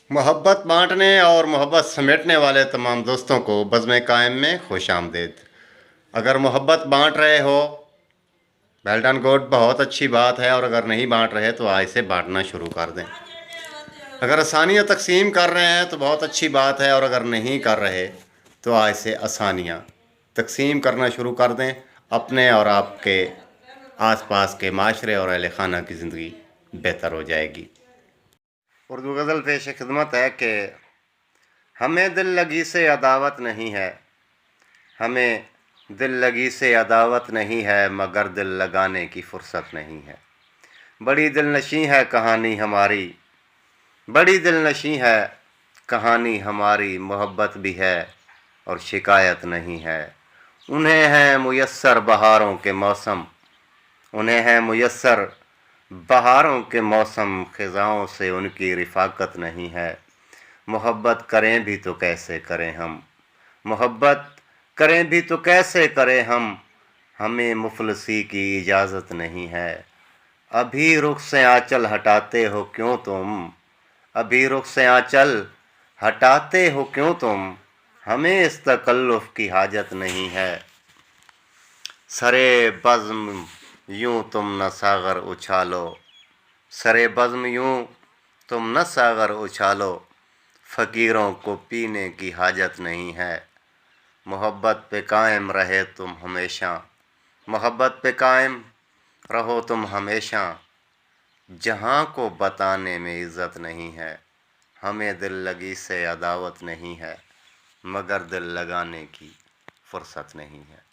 मोहब्बत बांटने और मोहब्बत समेटने वाले तमाम दोस्तों को बज़्म कायम में खुश आमदीद। अगर मोहब्बत बांट रहे हो, वेल डन गुड, बहुत अच्छी बात है। और अगर नहीं बांट रहे तो आज से बांटना शुरू कर दें। अगर आसानियाँ तकसीम कर रहे हैं तो बहुत अच्छी बात है, और अगर नहीं कर रहे तो आज से आसानियाँ तकसीम करना शुरू कर दें। अपने और आपके आसपास के माशरे और अहल खाना की ज़िंदगी बेहतर हो जाएगी। उर्दू गज़ल पेश खिदमत है कि हमें दिल लगी से अदावत नहीं है, हमें दिल लगी से अदावत नहीं है, मगर दिल लगाने की फुर्सत नहीं है। बड़ी दिलनशी है कहानी हमारी, बड़ी दिलनशी है कहानी हमारी, मोहब्बत भी है और शिकायत नहीं है। उन्हें हैं मुयस्सर बहारों के मौसम, उन्हें हैं मुयस्सर बहारों के मौसम, ख़िज़ाओं से उनकी रिफ़ाक़त नहीं है। मोहब्बत करें भी तो कैसे करें हम, मोहब्बत करें भी तो कैसे करें हम, हमें मुफलसी की इजाज़त नहीं है। अभी रुख से आंचल हटाते हो क्यों तुम, अभी रुख से आंचल हटाते हो क्यों तुम, हमें इस तकल्लुफ़ की हाजत नहीं है। सरे बज़्म यूं तुम न सागर उछालो, सरे बज़्म यूं तुम न सागर उछालो, फ़कीरों को पीने की हाजत नहीं है। मोहब्बत पे कायम रहे तुम हमेशा, मोहब्बत पे कायम रहो तुम हमेशा, जहाँ को बताने में इज़्ज़त नहीं है। हमें दिल लगी से अदावत नहीं है, मगर दिल लगाने की फुर्सत नहीं है।